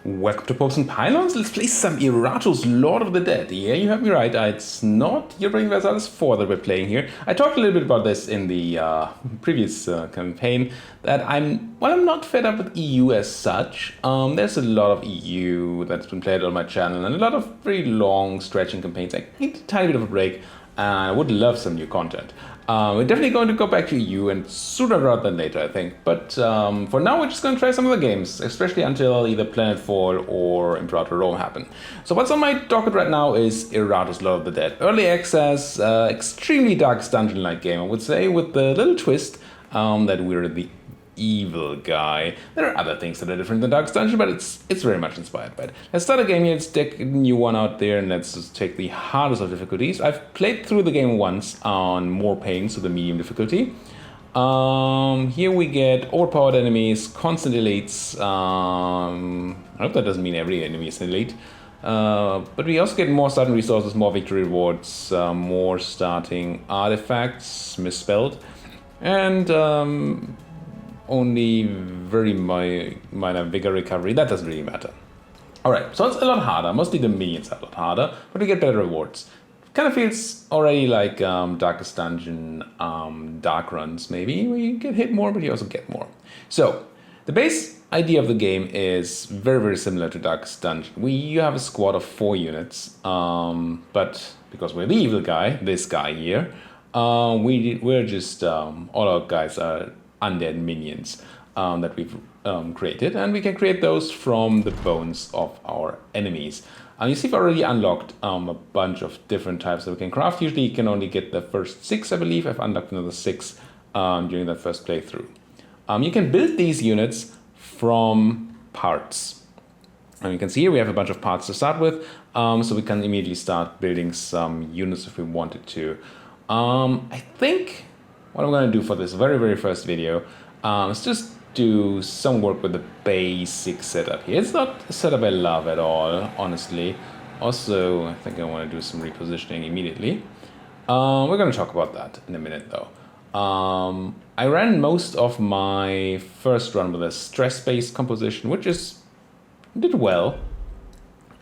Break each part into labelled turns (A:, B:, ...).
A: Welcome to Popes and Pylons. Let's play some Iratus, Lord of the Dead. Yeah, you have me right. It's not European Versailles 4 that we're playing here. I talked a little bit about this in the previous campaign, that I'm not fed up with EU as such. There's a lot of EU that's been played on my channel and a lot of very long stretching campaigns. I need a tiny bit of a break. I would love some new content. We're definitely going to go back to EU, and sooner rather than later, I think. But for now, we're just going to try some of the games, especially until either Planetfall or Imperator Rome happen. So what's on my docket right now is Iratus, Lord of the Dead. Early access, extremely dark dungeon-like game, I would say, with the little twist that we're the evil guy. There are other things that are different than Darkest Dungeon, but it's very much inspired by it. Let's start a game here, let's take a new one out there, and let's just take the hardest of difficulties. I've played through the game once on more pain, so the medium difficulty. Here we get overpowered enemies, constant elites. I hope that doesn't mean every enemy is an elite. But we also get more starting resources, more victory rewards, more starting artifacts, misspelled, and only very minor vigor recovery. That doesn't really matter. Alright, so it's a lot harder. Mostly the minions are a lot harder, but we get better rewards. Kind of feels already like Darkest Dungeon dark runs, maybe, where you get hit more, but you also get more. So, the base idea of the game is very, very similar to Darkest Dungeon. You have a squad of 4 units, but because we're the evil guy, this guy here, we're just, all our guys are undead minions that we've created, and we can create those from the bones of our enemies. You see, we've already unlocked a bunch of different types that we can craft. Usually you can only get the first 6, I believe. I've unlocked another 6 during that first playthrough. You can build these units from parts. And you can see here we have a bunch of parts to start with, so we can immediately start building some units if we wanted to. I think what I'm going to do for this very, very first video is just do some work with the basic setup here. It's not a setup I love at all, honestly. Also, I think I want to do some repositioning immediately. We're going to talk about that in a minute, though. I ran most of my first run with a stress-based composition, which did well.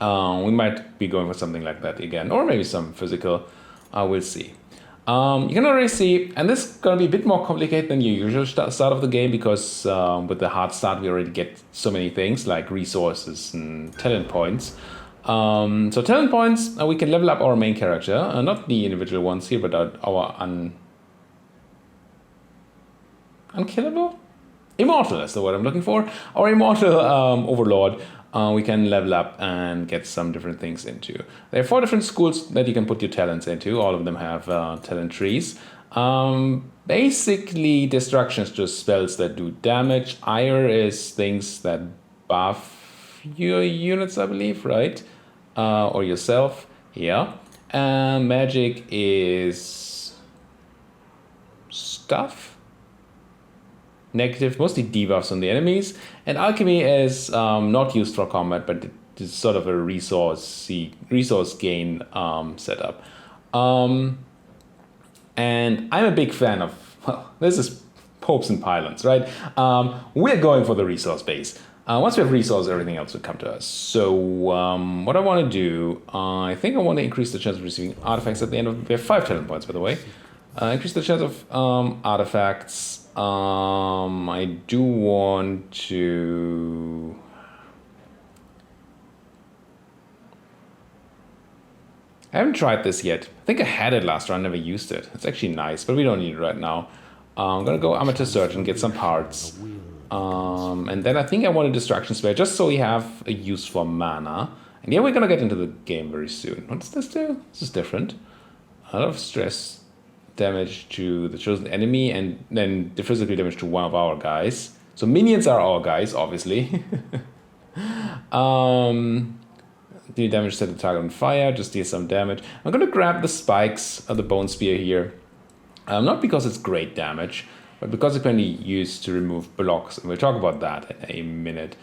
A: We might be going for something like that again, or maybe some physical. We'll see. You can already see, and this is going to be a bit more complicated than your usual start of the game, because with the hard start we already get so many things like resources and talent points. So talent points, we can level up our main character, not the individual ones here, but our unkillable? Immortal is the word I'm looking for. Our immortal overlord. We can level up and get some different things into. There are 4 different schools that you can put your talents into. All of them have talent trees. Basically, destruction is just spells that do damage. Ire is things that buff your units, I believe, right? Or yourself, yeah. Magic is stuff. Negative, mostly debuffs on the enemies, and alchemy is not used for combat, but it's sort of a resource gain setup. And I'm a big fan of, well, this is Popes and Pylons, right? We're going for the resource base. Once we have resources, everything else will come to us. So what I want to do, I think I want to increase the chance of receiving artifacts at the end of, we have 5 talent points, by the way. Increase the chance of artifacts. I do want to... I haven't tried this yet. I think I had it last round, never used it. It's actually nice, but we don't need it right now. I'm gonna go Amateur Search and get some parts. And then I think I want a Distraction Spell, just so we have a use for mana. And yeah, we're gonna get into the game very soon. What does this do? This is different. A lot of stress damage to the chosen enemy, and then the physical damage to one of our guys. So minions are our guys, obviously. Do damage, set the target on fire, just deal some damage. I'm gonna grab the spikes of the bone spear here. Not because it's great damage, but because it can be used to remove blocks, and we'll talk about that in a minute.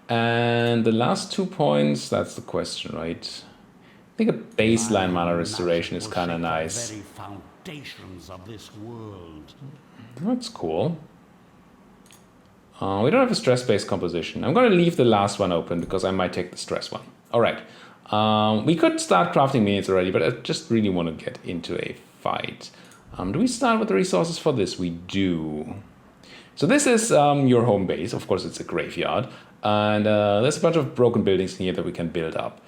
A: And the last 2 points, that's the question, right? I think a baseline mana restoration is kind of nice.
B: Foundations of this world.
A: That's cool. We don't have a stress-based composition. I'm going to leave the last one open because I might take the stress one. All right. We could start crafting minions already, but I just really want to get into a fight. Do we start with the resources for this? We do. So this is your home base. Of course, it's a graveyard. And there's a bunch of broken buildings in here that we can build up.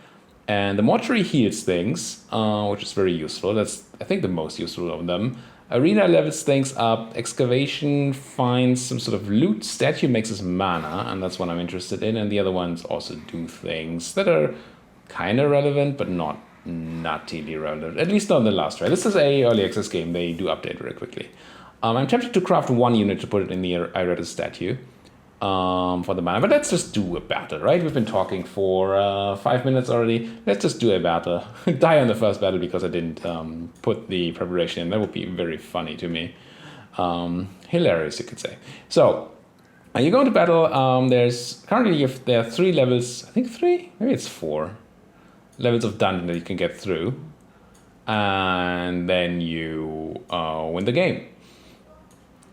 A: And the mortuary heals things, which is very useful. That's, I think, the most useful of them. Arena levels things up. Excavation finds some sort of loot. Statue makes us mana, and that's what I'm interested in. And the other ones also do things that are kind of relevant, but not nuttily relevant. At least not in the last try. This is a early access game. They do update very quickly. I'm tempted to craft one unit to put it in the Iratus statue for the mana. But let's just do a battle, right? We've been talking for 5 minutes already. Let's just do a battle. Die on the first battle because I didn't put the preparation in. That would be very funny to me. Hilarious, you could say. So, you go into battle. There's currently there are 3 levels. I think 3? Maybe it's 4 levels of dungeon that you can get through. And then you win the game.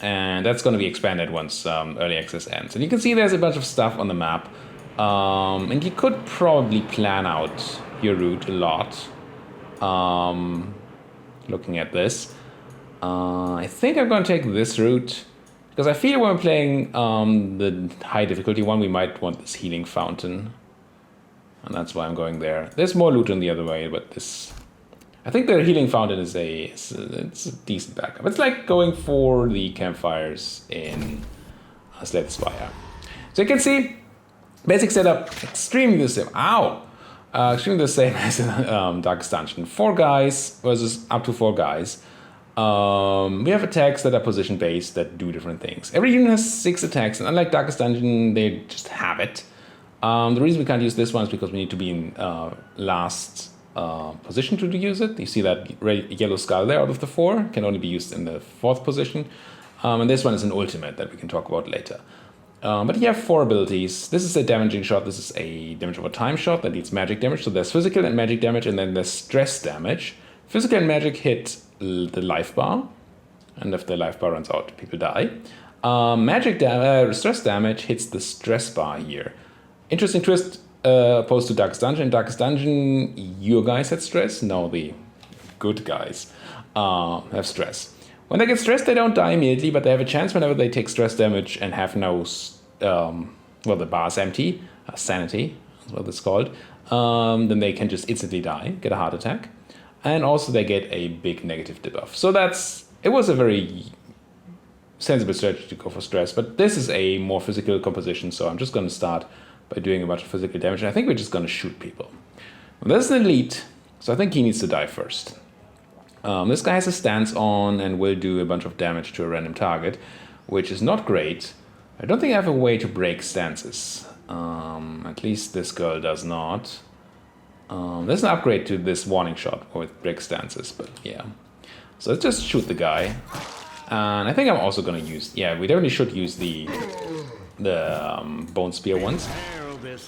A: And that's going to be expanded once early access ends. And you can see there's a bunch of stuff on the map. And you could probably plan out your route a lot. Looking at this. I think I'm going to take this route. Because I feel when I'm playing the high difficulty one, we might want this healing fountain. And that's why I'm going there. There's more loot on the other way, but this... I think the healing fountain is it's a decent backup. It's like going for the campfires in Slay the Spire. So you can see, basic setup, extremely the same. Ow! Extremely the same as in Darkest Dungeon. 4 guys versus up to 4 guys. We have attacks that are position based that do different things. Every unit has 6 attacks, and unlike Darkest Dungeon, they just have it. The reason we can't use this one is because we need to be in last position to use it. You see that yellow skull there out of the 4 can only be used in the 4th position. And this one is an ultimate that we can talk about later. But you have 4 abilities. This is a damaging shot. This is a damage over time shot that deals magic damage. So there's physical and magic damage, and then there's stress damage. Physical and magic hit the life bar, and if the life bar runs out, people die. Stress damage hits the stress bar here. Interesting twist. Opposed to Darkest Dungeon. In Darkest Dungeon, your guys had stress. No, the good guys have stress. When they get stressed, they don't die immediately, but they have a chance whenever they take stress damage and have no... the bar's empty. Sanity is what it's called. Then they can just instantly die, get a heart attack. And also they get a big negative debuff. So it was a very sensible strategy to go for stress, but this is a more physical composition, so I'm just going to start by doing a bunch of physical damage, and I think we're just going to shoot people. Well, this is an elite, so I think he needs to die first. This guy has a stance on and will do a bunch of damage to a random target, which is not great. I don't think I have a way to break stances. At least this girl does not. There's an upgrade to this warning shot with break stances, but yeah. So let's just shoot the guy. And I think I'm also going to use... Yeah, we definitely should use the Bone Spear ones.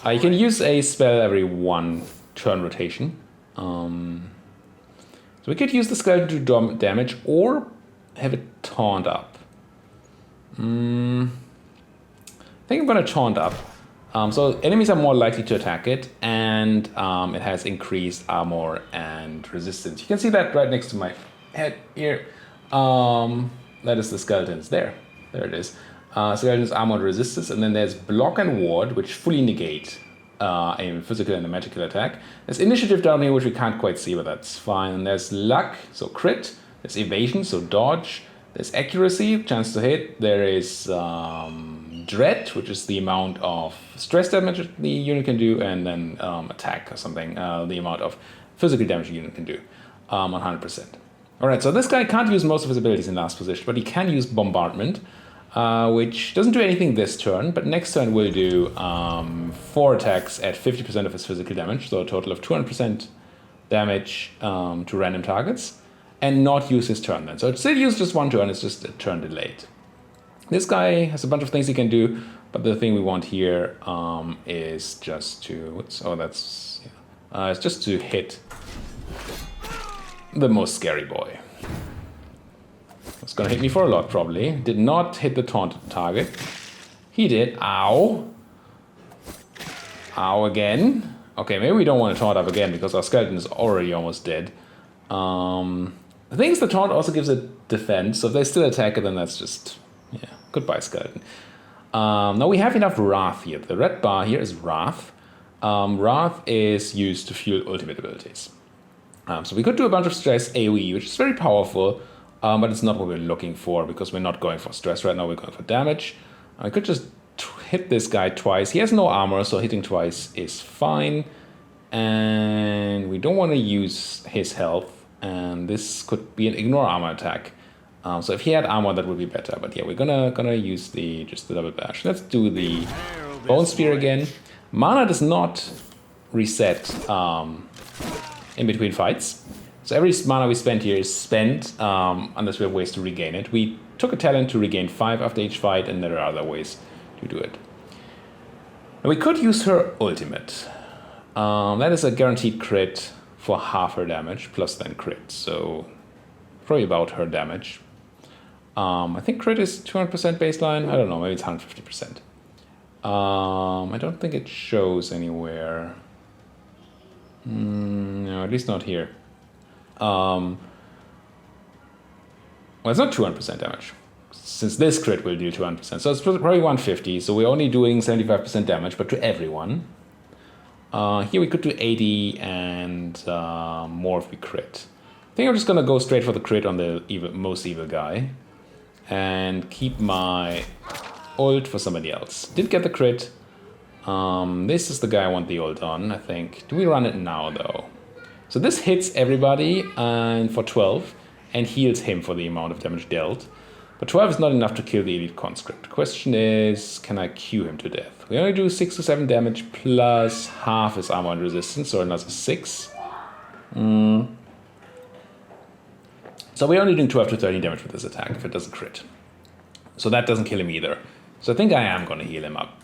A: You can use a spell every 1 turn rotation. So we could use the skeleton to do damage or have it taunt up. I think I'm going to taunt up. So enemies are more likely to attack it, and it has increased armor and resistance. You can see that right next to my head here. That is the skeletons there. There it is. Skeleton's armor and resistance, and then there's block and ward, which fully negate a physical and a magical attack. There's initiative down here, which we can't quite see, but that's fine. And there's luck, so crit. There's evasion, so dodge. There's accuracy, chance to hit. There is dread, which is the amount of stress damage the unit can do, and then attack or something, the amount of physical damage the unit can do, 100%. Alright, so this guy can't use most of his abilities in last position, but he can use bombardment, which doesn't do anything this turn, but next turn will do 4 attacks at 50% of his physical damage, so a total of 200% damage to random targets, and not use his turn then. So it still use just 1 turn, it's just a turn delayed. This guy has a bunch of things he can do, but the thing we want here is just to... it's just to hit the most scary boy. It's gonna hit me for a lot, probably. Did not hit the taunted target. He did. Ow. Ow again. Okay, maybe we don't want to taunt up again because our skeleton is already almost dead. The thing is, the taunt also gives it defense, so if they still attack it, then that's just, yeah, goodbye skeleton. Now we have enough Wrath here. The red bar here is Wrath. Wrath is used to fuel ultimate abilities. So we could do a bunch of stress AoE, which is very powerful, but it's not what we're looking for because we're not going for stress right now, we're going for damage. I could just hit this guy twice. He has no armor, so hitting twice is fine. And we don't want to use his health, and this could be an ignore armor attack. So if he had armor, that would be better. But yeah, we're gonna use just the double bash. Let's do the bone spear again. Mana does not reset in between fights. So every mana we spend here is spent unless we have ways to regain it. We took a talent to regain 5 after each fight, and there are other ways to do it. Now we could use her ultimate. That is a guaranteed crit for half her damage, plus then crit. So probably about her damage. I think crit is 200% baseline. I don't know, maybe it's 150%. I don't think it shows anywhere. No, at least not here. Well, it's not 200% damage, since this crit will do 200%. So it's probably 150, so we're only doing 75% damage, but to everyone. Here we could do 80 and more if we crit. I think I'm just gonna go straight for the crit on the most evil guy and keep my ult for somebody else. Did get the crit. This is the guy I want the ult on, I think. Do we run it now though? So this hits everybody and for 12 and heals him for the amount of damage dealt. But 12 is not enough to kill the elite conscript. The question is, can I Q him to death? We only do 6 to 7 damage plus half his armor and resistance, so another 6. So we're only doing 12 to 13 damage with this attack if it doesn't crit. So that doesn't kill him either. So I think I am going to heal him up.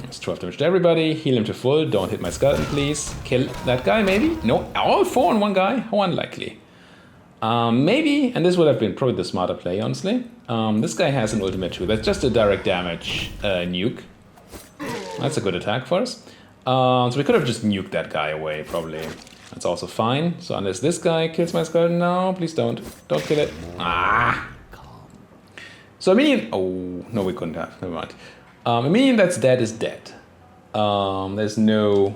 A: It's 12 damage to everybody. Heal him to full. Don't hit my skeleton, please. Kill that guy, maybe? No, all 4 on one guy? How unlikely. Maybe, and this would have been probably the smarter play, honestly. This guy has an ultimate too. That's just a direct damage nuke. That's a good attack for us. So we could have just nuked that guy away, probably. That's also fine. So unless this guy kills my skeleton now, please don't. Don't kill it. Ah! So a minion... Oh, no, we couldn't have. Never mind. A minion that's dead is dead. There's no...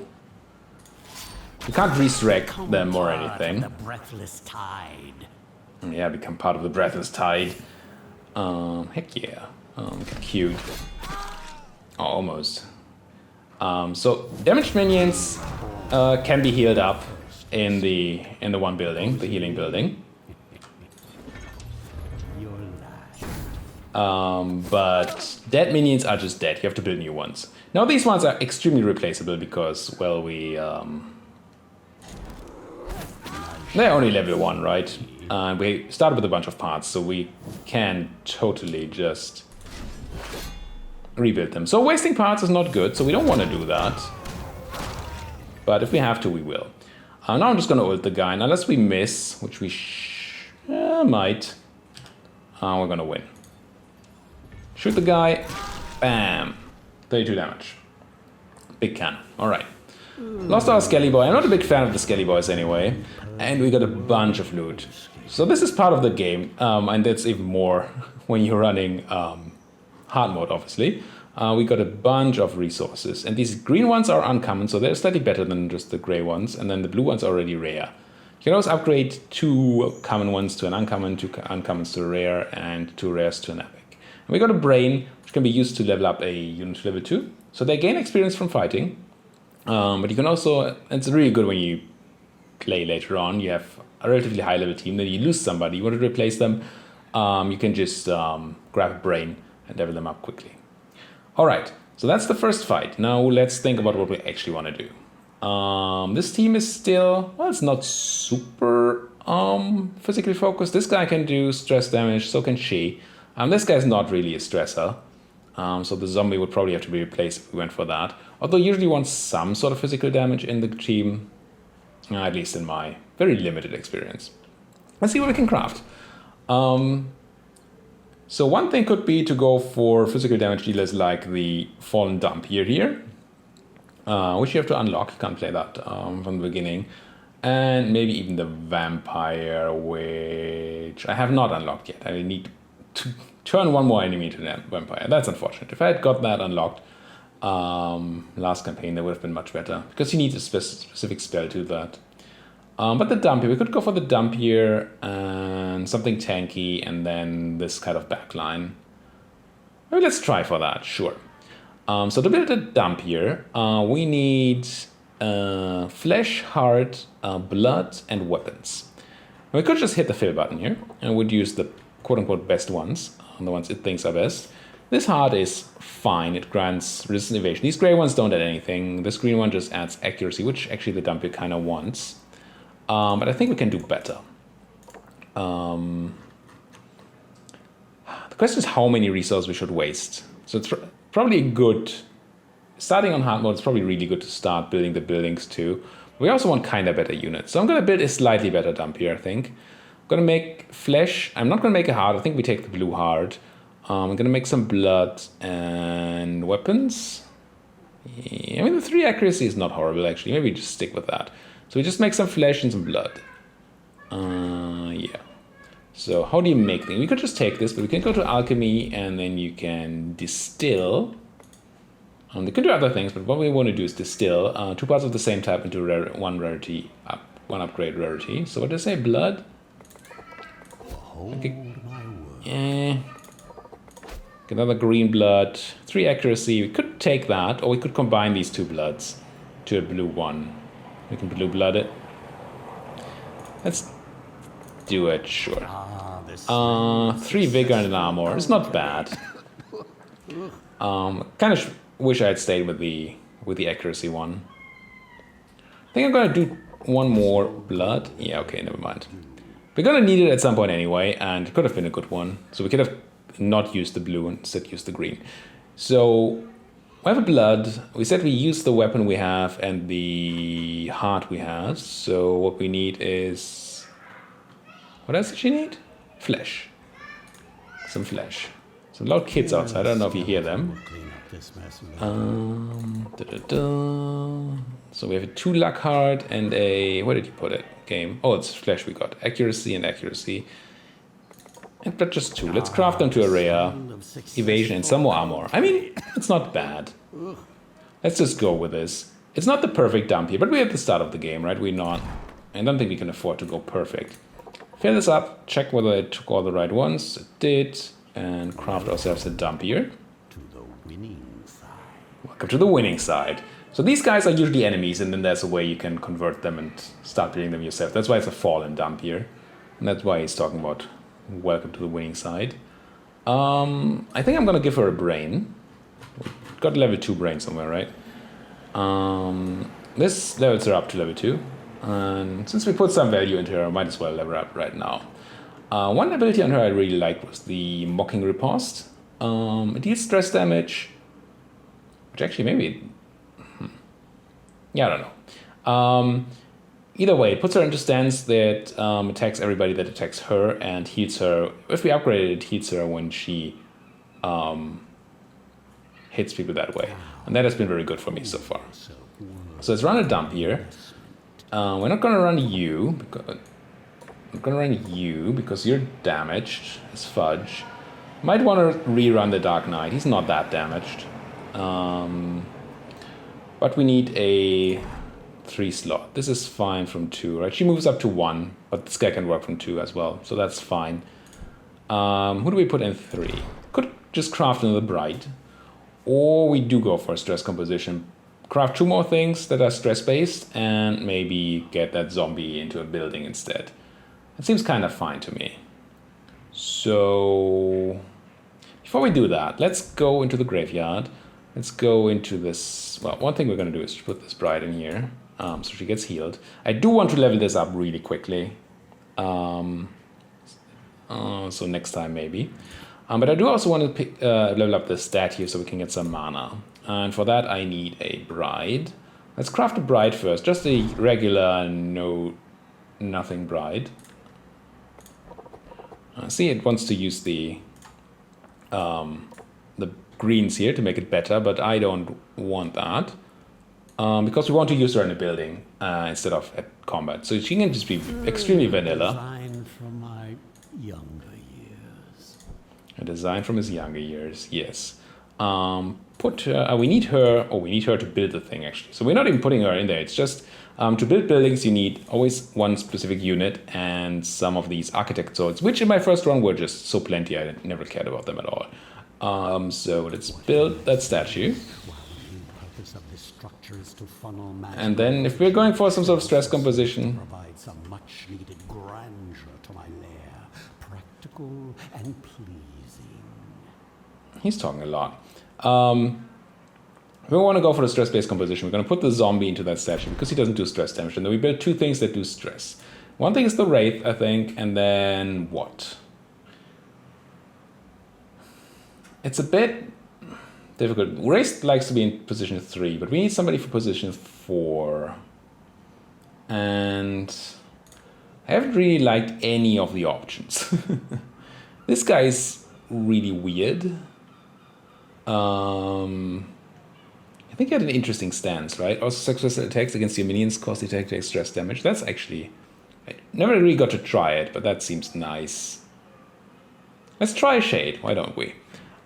A: You can't resurrect them or anything.
B: The breathless tide.
A: Yeah, become part of the breathless tide. Heck yeah. Cute. Oh, almost. So damaged minions can be healed up in the one building, the healing building. But dead minions are just dead. You have to build new ones. Now these ones are extremely replaceable because, well, they're only level 1, right? We started with a bunch of parts, so we can totally just rebuild them. So wasting parts is not good, so we don't want to do that. But if we have to, we will. Now I'm just going to ult the guy. And unless we miss, which we might, we're going to win. Shoot the guy. Bam. 32 damage. Big cannon. All right. Lost our Skelly Boy. I'm not a big fan of the Skelly Boys anyway. And we got a bunch of loot. So this is part of the game. And that's even more when you're running hard mode, obviously. We got a bunch of resources. And these green ones are uncommon, so they're slightly better than just the gray ones. And then the blue ones are already rare. You can also upgrade 2 common ones to an uncommon, 2 uncommons to a rare, and 2 rares to an epic. And we got a brain, which can be used to level up a unit to level 2. So they gain experience from fighting. But you can also, it's really good when you play later on. You have a relatively high level team, then you lose somebody, you want to replace them. You can just grab a brain and level them up quickly. Alright, so that's the first fight. Now let's think about what we actually want to do. This team is still, well, it's not super physically focused. This guy can do stress damage, so can she. This guy's not really a stressor. So the zombie would probably have to be replaced if we went for that. Although usually wants some sort of physical damage in the team. At least in my very limited experience. Let's see what we can craft. So one thing could be to go for physical damage dealers like the Fallen Dumpier here, which you have to unlock. You can't play that from the beginning. And maybe even the Vampire, which I have not unlocked yet. I need to turn one more enemy into the Vampire. That's unfortunate. If I had got that unlocked last campaign, that would have been much better, because you need a specific spell to do that. But the Dumpier, we could go for the Dumpier and something tanky, and then this kind of backline. Maybe let's try for that, sure. So to build a Dumpier, we need flesh, heart, blood, and weapons. We could just hit the fill button here, and would use the quote-unquote best ones, the ones it thinks are best. This heart is fine, it grants resistance evasion. These gray ones don't add anything. This green one just adds accuracy, which actually the Dumpier kind of wants. But I think we can do better. The question is how many resources we should waste. So it's probably good, starting on hard mode, it's probably really good to start building the buildings too. We also want kind of better units. So I'm going to build a slightly better Dumpier, I think. I'm going to make flesh. I'm not going to make a heart. I think we take the blue heart. I'm going to make some blood and weapons. Yeah, I mean, the 3 accuracy is not horrible, actually. Maybe just stick with that. So we just make some flesh and some blood. Yeah. So how do you make things? We could just take this, but we can go to alchemy and then you can distill. They can do other things, but what we want to do is distill 2 parts of the same type into one rarity, one upgrade rarity. So what did I say? Blood? Okay. Yeah. Get another green blood, 3 accuracy. We could take that, or we could combine these 2 bloods to a blue one. We can blue blood it. Let's do it, sure. 3 vigor and an armor. It's not bad. Kind of wish I had stayed with the accuracy one. I think I'm gonna do one more blood. Yeah, okay, never mind. We're gonna need it at some point anyway, and it could have been a good one. So we could have not used the blue and instead used the green. So we have a blood. We said we use the weapon we have and the heart we have. So what we need is... What else does she need? Flesh. Some flesh. So a lot of kids outside. I don't know if you hear them. So we have a 2 luck heart and a... Where did you put it? Game. Oh, it's flesh we got. Accuracy and accuracy. But just 2. Let's craft them to a rare. Evasion and some more armor. I mean, it's not bad. Let's just go with this. It's not the perfect Dumpier, but we're at the start of the game, right? We're not... I don't think we can afford to go perfect. Fill this up, check whether it took all the right ones. It did. And craft ourselves a Dumpier. Welcome to the winning side. So these guys are usually enemies, and then there's a way you can convert them and start building them yourself. That's why it's a fallen Dumpier. And that's why he's talking about welcome to the winning side. I think I'm gonna give her a brain. Got level 2 brain somewhere, right? This levels her up to level 2. And since we put some value into her, I might as well level her up right now. One ability on her I really liked was the Mocking Riposte. It deals stress damage, which actually maybe... Yeah, I don't know. Either way, it puts her into stance that attacks everybody that attacks her and heals her. If we upgrade it, it heals her when she hits people that way. And that has been very good for me so far. So let's run a Dumpier. We're not going to run you. I'm going to run you because you're damaged as fudge. Might want to rerun the Dark Knight. He's not that damaged. But we need a 3 slot. This is fine from 2, right? She moves up to 1, but this guy can work from 2 as well, so that's fine. Who do we put in 3? Could just craft another Bright, or we do go for a stress composition. Craft 2 more things that are stress-based, and maybe get that zombie into a building instead. It seems kind of fine to me. So, before we do that, let's go into the graveyard. Let's go into this. Well, one thing we're going to do is put this Bride in here, so she gets healed. I do want to level this up really quickly. So next time maybe. But I do also want to level up the stat here so we can get some mana. And for that I need a Bride. Let's craft a Bride first. Just a regular nothing Bride. See, it wants to use the the greens here to make it better, but I don't want that. Because we want to use her in a building instead of at combat. So she can just be extremely vanilla.
B: Design from my younger years.
A: A design from his younger years, yes. Put her, we need her to build the thing actually. So we're not even putting her in there. It's just to build buildings you need always one specific unit and some of these architect swords, which in my first run were just so plenty I never cared about them at all. So let's build that statue. And then if we're going for some sort of stress composition,
B: Provide some much needed grandeur to my lair, practical and pleasing.
A: he's talking a lot. If we want to go for the stress-based composition, we're going to put the zombie into that statue because he doesn't do stress damage. And then we build two things that do stress. One thing is the Wraith, I think, and then what? It's a bit difficult. Wraith likes to be in position 3, but we need somebody for position 4. And I haven't really liked any of the options. This guy is really weird. I think he had an interesting stance, right? Also, successful attacks against your minions cause the attack to take stress damage. That's actually... I never really got to try it, but that seems nice. Let's try Shade, why don't we?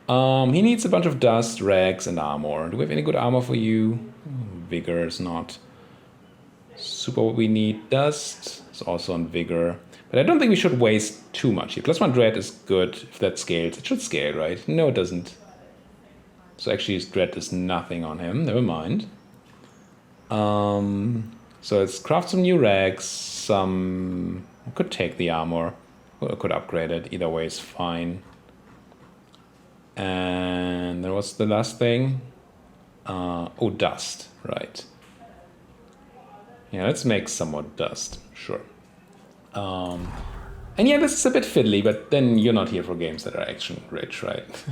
A: He needs a bunch of dust, rags, and armor. Do we have any good armor for you? Vigor is not super what we need. Dust is also on Vigor. But I don't think we should waste too much here. +1 Dread is good if that scales. It should scale, right? No, it doesn't. So actually his Dread is nothing on him. Never mind. So let's craft some new rags. Some... I could take the armor. Or I could upgrade it. Either way is fine. And there was the last thing. Oh, dust. Right. Yeah, let's make some more dust. Sure. And yeah, this is a bit fiddly, but then you're not here for games that are action-rich, right?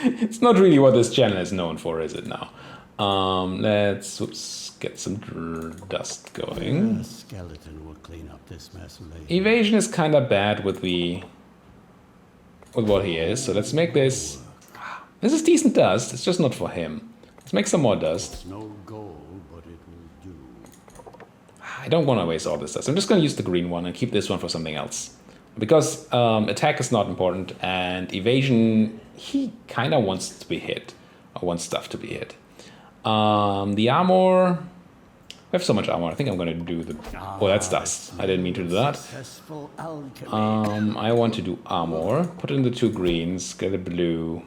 A: It's not really what this channel is known for, is it now? Let's get some dust going.
B: A skeleton will clean up this mess later.
A: Evasion is kind of bad with what he is, so let's make this... This is decent dust, it's just not for him. Let's make some more dust.
B: It's no gold, but it will do.
A: I don't want to waste all this dust. I'm just going to use the green one and keep this one for something else. Because attack is not important, and evasion, he kind of wants to be hit. Or wants stuff to be hit. The armor... We have so much armor, I think I'm going to do the... Oh, that's dust. I didn't mean to do that.
B: Successful alchemy.
A: I want to do armor. Put in the 2 greens, get a blue.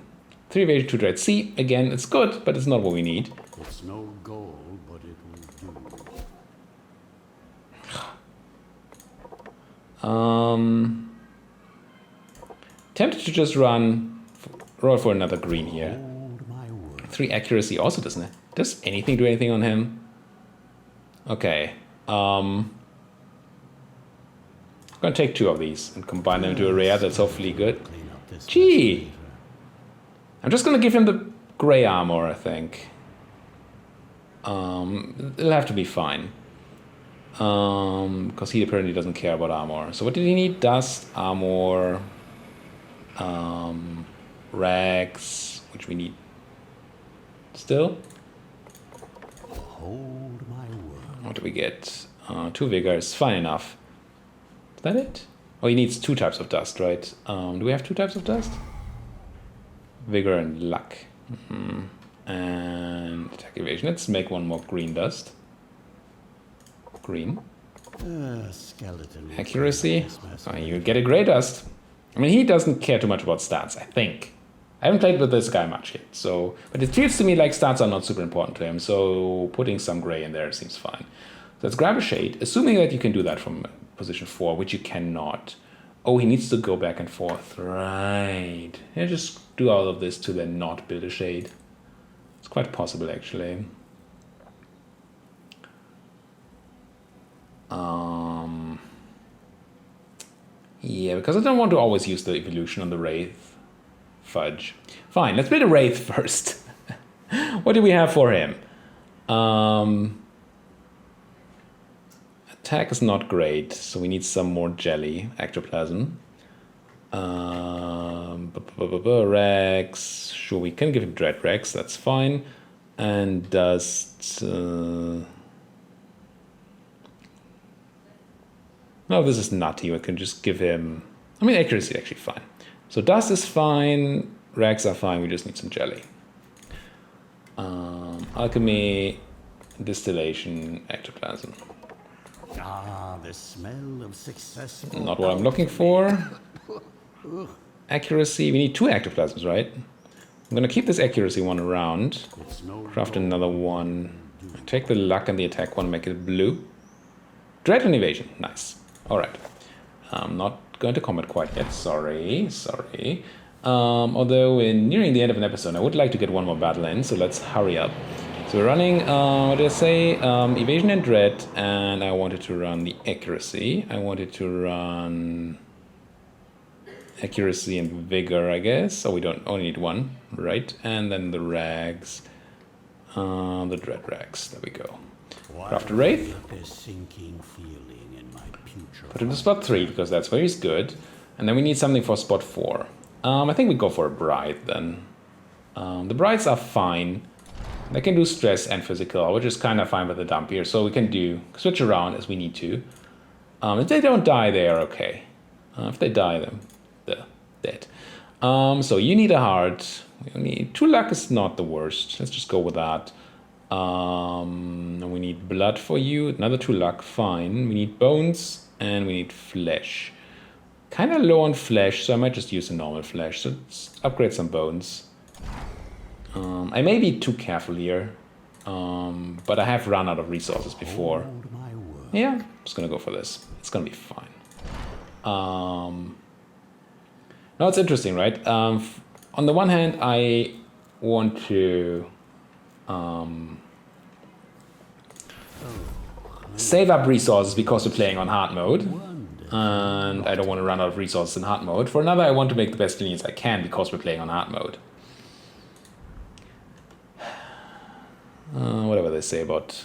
A: 3 evasion, 2 dread. See, again, it's good, but it's not what we need.
B: It's no gold, but it will do.
A: Tempted to just roll for another green here.
B: Hold my word.
A: 3 accuracy also doesn't it? Does anything do anything on him? Okay. I'm gonna take 2 of these and combine them into a rare that's hopefully good.
B: Clean up this
A: Gee!
B: mess
A: I'm just gonna give him the gray armor, I think. It'll have to be fine. Because he apparently doesn't care about armor. So what did he need? Dust, armor, rags, which we need still.
B: Hold my word.
A: What do we get? 2 vigor is fine enough. Is that it? Oh, he needs 2 types of dust, right? Do we have 2 types of dust? Vigor and luck. And attack evasion. Let's make 1 more green dust. Green.
B: Skeleton. will
A: Accuracy.
B: clean up this mess
A: Oh, you get a gray dust. I mean, he doesn't care too much about stats, I think. I haven't played with this guy much yet, so... But it feels to me like stats are not super important to him, so putting some gray in there seems fine. So let's grab a shade, assuming that you can do that from position 4, which you cannot. Oh, he needs to go back and forth. Right. Yeah, just do all of this to then not build a shade. It's quite possible, actually. Yeah, because I don't want to always use the evolution on the Wraith. Fudge. Fine, let's build a Wraith first. What do we have for him? Attack is not great, so we need some more jelly, ectoplasm. Rex. Sure, we can give him Dread Rex. That's fine. And Dust. No, this is nutty. We can just give him. I mean, accuracy actually fine. So Dust is fine. Rex are fine. We just need some jelly. Alchemy, distillation, ectoplasm.
B: Ah, the smell of successful.
A: Not what I'm looking for. Accuracy. We need 2 ectoplasms, right? I'm gonna keep this accuracy one around. Craft another one. Take the luck and the attack one, make it blue. Dread and evasion. Nice. Alright. I'm not going to combat quite yet. Sorry. Although we're nearing the end of an episode, I would like to get one more battle in, so let's hurry up. So we're running, what did I say? Evasion and Dread, and I wanted to run the accuracy. I wanted to run accuracy and vigor, I guess. So we don't only need one, right? And then the rags, the Dread rags. There we go. Craft a Wraith. Put him to spot 3 because that's where he's good. And then we need something for spot 4. I think we go for a Bride then. The Brides are fine. They can do stress and physical, which is kind of fine with the dump here. So we can do switch around as we need to. If they don't die, they are okay. If they die, then they're dead. So you need a heart. We need 2 luck is not the worst. Let's just go with that. We need blood for you. Another 2 luck, fine. We need bones and we need flesh. Kind of low on flesh, so I might just use the normal flesh. So let's upgrade some bones. I may be too careful here, but I have run out of resources before. Yeah, I'm just gonna go for this. It's gonna be fine. Now it's interesting, right? On the one hand, I want to save up resources because we're playing on hard mode, and I don't want to run out of resources in hard mode. For another, I want to make the best units I can because we're playing on hard mode. Whatever they say about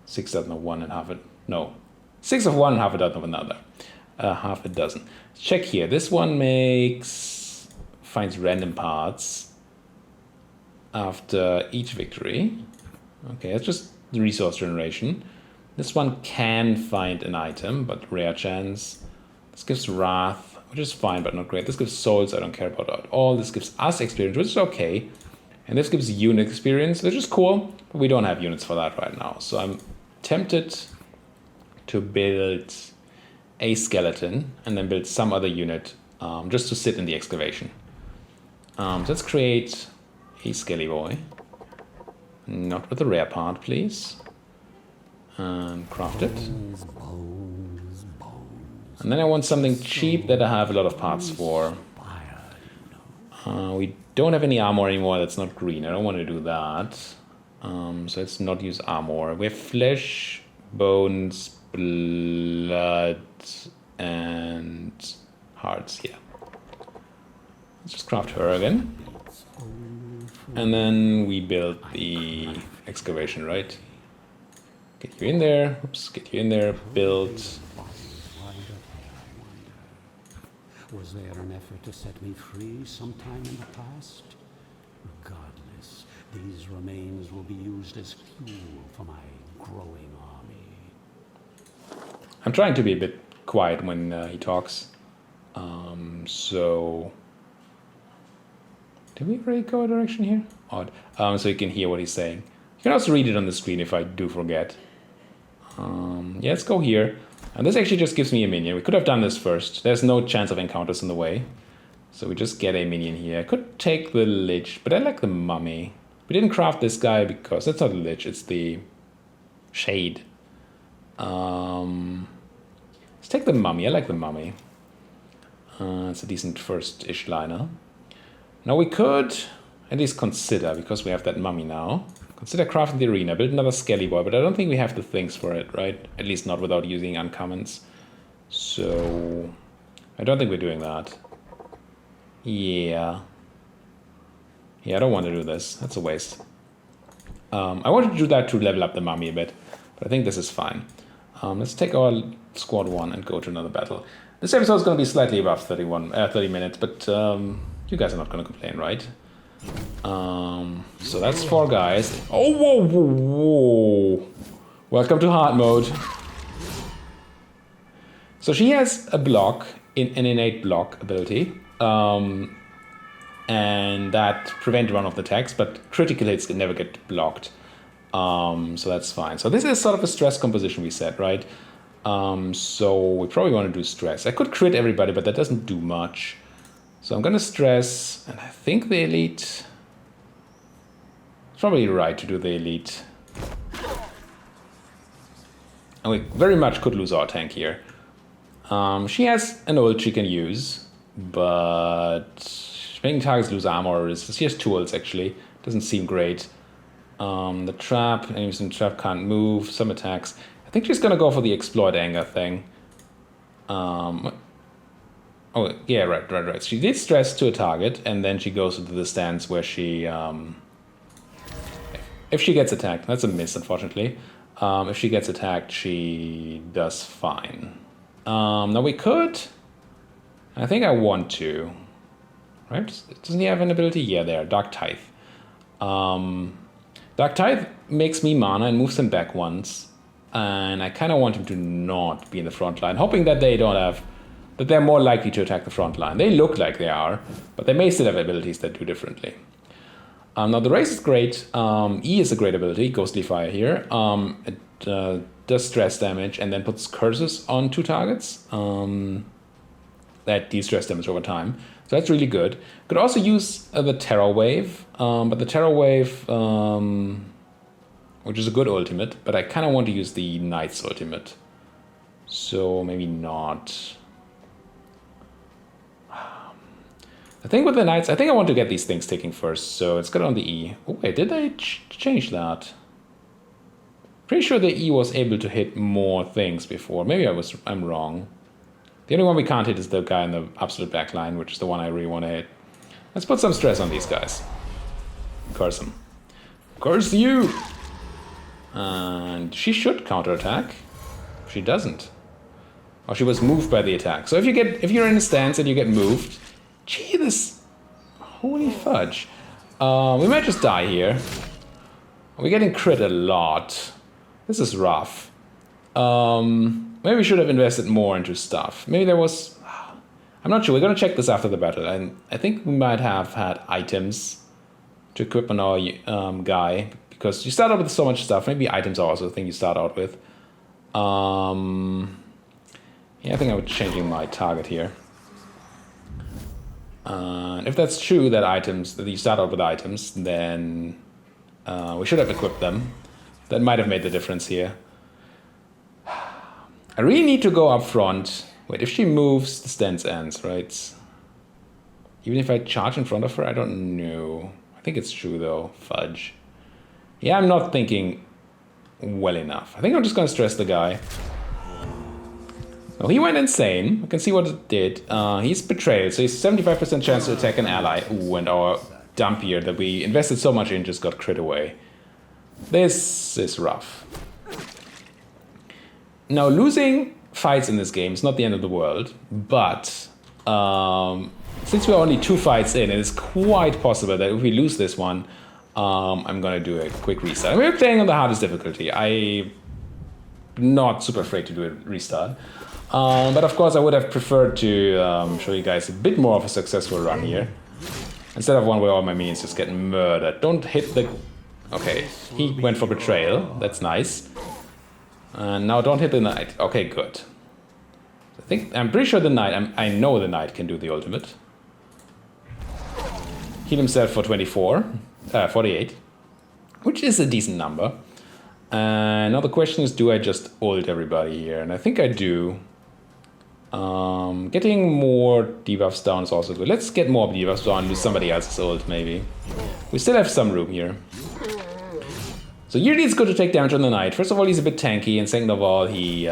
A: 6 dozen of one and half a... No. 6 of one and half a dozen of another. Half a dozen. Check here. This one finds random parts after each victory. Okay, that's just the resource generation. This one can find an item, but rare chance. This gives Wrath, which is fine, but not great. This gives Souls, I don't care about at all. This gives us experience, which is okay. And this gives unit experience, which is cool, but we don't have units for that right now. So I'm tempted to build a skeleton and then build some other unit just to sit in the excavation. So let's create a Skelly Boy. Not with the rare part, please. And craft it. And then I want something cheap that I have a lot of parts for. We don't have any armor anymore that's not green. I don't want to do that. So let's not use armor. We have flesh, bones, blood, and hearts. Yeah. Let's just craft her again. And then we build the excavation, right? Get you in there. Oops, get you in there. Build.
B: Was there an effort to set me free sometime in the past? Regardless, these remains will be used as fuel for my growing army.
A: I'm trying to be a bit quiet when he talks. So... Did we already go a direction here? Odd. So you can hear what he's saying. You can also read it on the screen if I do forget. Yeah, let's go here. And this actually just gives me a minion. We could have done this first. There's no chance of encounters in the way. So we just get a minion here. I could take the Lich, but I like the Mummy. We didn't craft this guy because it's not the Lich, it's the Shade. Let's take the Mummy. I like the Mummy. It's a decent first-ish liner. Now we could at least consider, because we have that Mummy now, consider crafting the arena, build another Skelly Boy, but I don't think we have the things for it, right? At least not without using uncommons. So I don't think we're doing that. Yeah, I don't want to do this. That's a waste. I wanted to do that to level up the Mummy a bit, but I think this is fine. Let's take our squad 1 and go to another battle. This episode is going to be slightly above 30 minutes, but you guys are not going to complain, right? So that's 4 guys. Oh, whoa, whoa, whoa. Welcome to hard mode. So she has a block, an innate block ability, and that prevent one of the attacks, but critical hits can never get blocked. So that's fine. So this is sort of a stress composition we said, right? So we probably want to do stress. I could crit everybody, but that doesn't do much. So I'm going to stress, and I think the elite... It's probably right to do the elite. And we very much could lose our tank here. She has an ult she can use, but making targets lose armor is... She has 2 ults actually. Doesn't seem great. The trap, enemies in trap can't move, some attacks. I think she's gonna go for the exploit anger thing. Oh, yeah, right. She did stress to a target, and then she goes into the stance where she... if she gets attacked, that's a miss, unfortunately. If she gets attacked, she does fine. Now we could... I think I want to. Right? Doesn't he have an ability? Yeah, there, Dark Tithe. Dark Tithe makes me mana and moves him back once. And I kind of want him to not be in the front line, hoping that they don't have... that they're more likely to attack the front line. They look like they are, but they may still have abilities that do differently. Now the race is great. E is a great ability, Ghostly Fire here. It does stress damage and then puts curses on 2 targets. That deals stress damage over time. So that's really good. Could also use the Terror Wave, but the Terror Wave, which is a good ultimate, but I kind of want to use the Knight's ultimate. So maybe not. I think with the Knights, I think I want to get these things taking first, so it's got on the E. Oh wait, did I change that? Pretty sure the E was able to hit more things before. Maybe I'm wrong. The only one we can't hit is the guy in the absolute back line, which is the one I really want to hit. Let's put some stress on these guys. Curse them. Curse you! And she should counterattack. She doesn't. Or she was moved by the attack. So if you're in a stance and you get moved, gee, this... Holy fudge. We might just die here. We're getting crit a lot. This is rough. Maybe we should have invested more into stuff. Maybe there was... I'm not sure. We're going to check this after the battle. And I think we might have had items to equip on our guy. Because you start out with so much stuff. Maybe items are also the thing you start out with. Yeah, I think I was changing my target here. If that's true, that you start out with items, then we should have equipped them. That might have made the difference here. I really need to go up front. Wait, if she moves, the stance ends, right? Even if I charge in front of her, I don't know. I think it's true though, fudge. Yeah, I'm not thinking well enough. I think I'm just gonna stress the guy. Well, he went insane. I can see what it did. He's betrayed, so he's 75% chance to attack an ally. Ooh, and our dump here that we invested so much in just got crit away. This is rough. Now, losing fights in this game is not the end of the world, but since we're only 2 fights in, it is quite possible that if we lose this one, I'm gonna do a quick restart. We're playing on the hardest difficulty. I'm not super afraid to do a restart. But of course I would have preferred to show you guys a bit more of a successful run here. Instead of one where all my minions just get murdered. Don't hit the... Okay, he went for betrayal. That's nice. And now don't hit the knight. Okay, good. I'm pretty sure the knight... I know the knight can do the ultimate. Heal himself for 48. Which is a decent number. Now the question is, do I just ult everybody here? And I think I do. Getting more debuffs down is also good. Let's get more debuffs down and lose somebody else's ult, maybe. We still have some room here. So usually it's good to take damage on the knight. First of all, he's a bit tanky, and second of all, he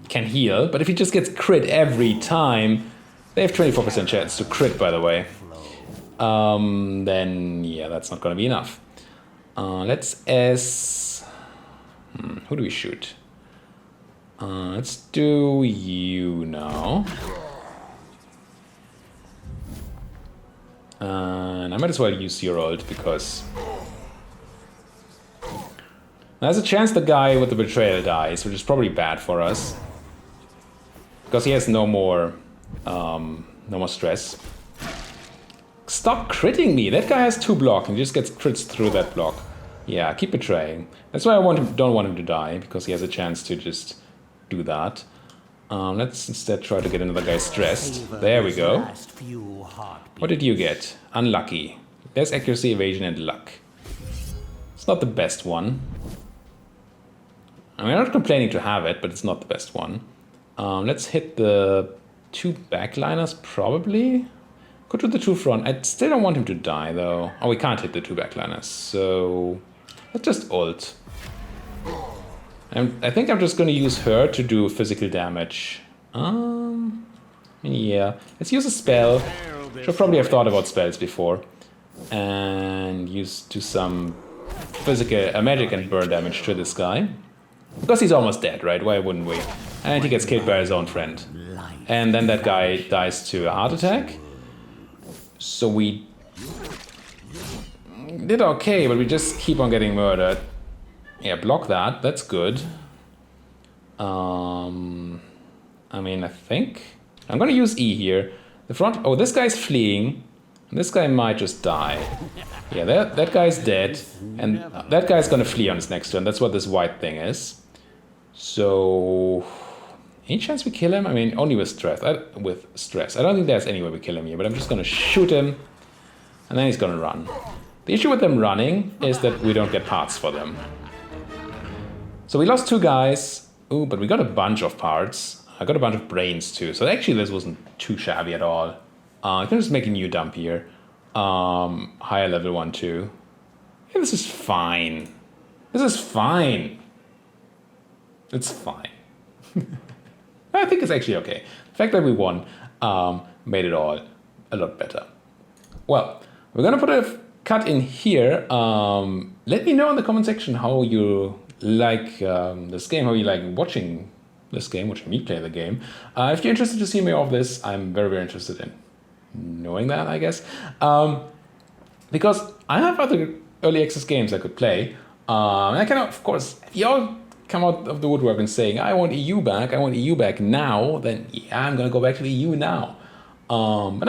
A: can heal. But if he just gets crit every time, they have 24% chance to crit, by the way. Then, yeah, that's not going to be enough. Let's S... who do we shoot? Let's do you now. And I might as well use your ult because there's a chance the guy with the betrayal dies, which is probably bad for us because he has no more stress. Stop critting me! That guy has 2 block and he just gets crits through that block. Yeah, keep betraying. That's why I don't want him to die, because he has a chance to just do that. Let's instead try to get another guy stressed. There we go. What did you get? Unlucky. There's accuracy, evasion, and luck. It's not the best one. I mean, I'm not complaining to have it, but it's not the best one. Let's hit the 2 backliners, probably. Could do the 2 front. I still don't want him to die, though. Oh, we can't hit the 2 backliners, so let's just ult. I think I'm just going to use her to do physical damage. Yeah. Let's use a spell. Should probably have thought about spells before. And do some physical magic and burn damage to this guy. Because he's almost dead, right? Why wouldn't we? And he gets killed by his own friend. And then that guy dies to a heart attack. So we did okay, but we just keep on getting murdered. Yeah, block that. That's good. I mean, I think I'm gonna use E here. The front. Oh, this guy's fleeing. This guy might just die. Yeah, that guy's dead, and that guy's gonna flee on his next turn. That's what this white thing is. So, any chance we kill him? I mean, only with stress. I don't think there's any way we kill him here, but I'm just gonna shoot him, and then he's gonna run. The issue with them running is that we don't get parts for them. So we lost 2 guys. Ooh, but we got a bunch of parts. I got a bunch of brains too. So actually this wasn't too shabby at all. I can just make a new dump here. Higher level 1 too. Yeah, this is fine. This is fine. It's fine. I think it's actually okay. The fact that we won made it all a lot better. Well, we're gonna put a cut in here. Let me know in the comment section how you like this game, how you like watching this game, watching me play the game. If you're interested to see more of this, I'm very, very interested in knowing that, I guess. Because I have other early access games I could play. And I can, of course, if you all come out of the woodwork and saying, I want EU back now, then yeah, I'm gonna go back to the EU now. But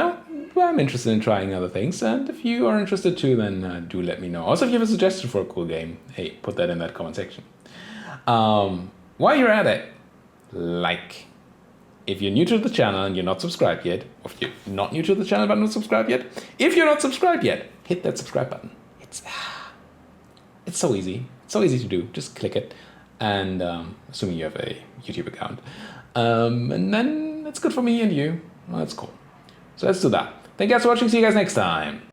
A: I'm interested in trying other things, and if you are interested too, then do let me know. Also, if you have a suggestion for a cool game, hey, put that in that comment section. While you're at it, like. If you're new to the channel and you're not subscribed yet, or if you're not new to the channel but not subscribed yet, if you're not subscribed yet, hit that subscribe button. It's so easy. It's so easy to do. Just click it, and assuming you have a YouTube account. And then it's good for me and you. Well, that's cool. So let's do that. Thank you guys for watching. See you guys next time.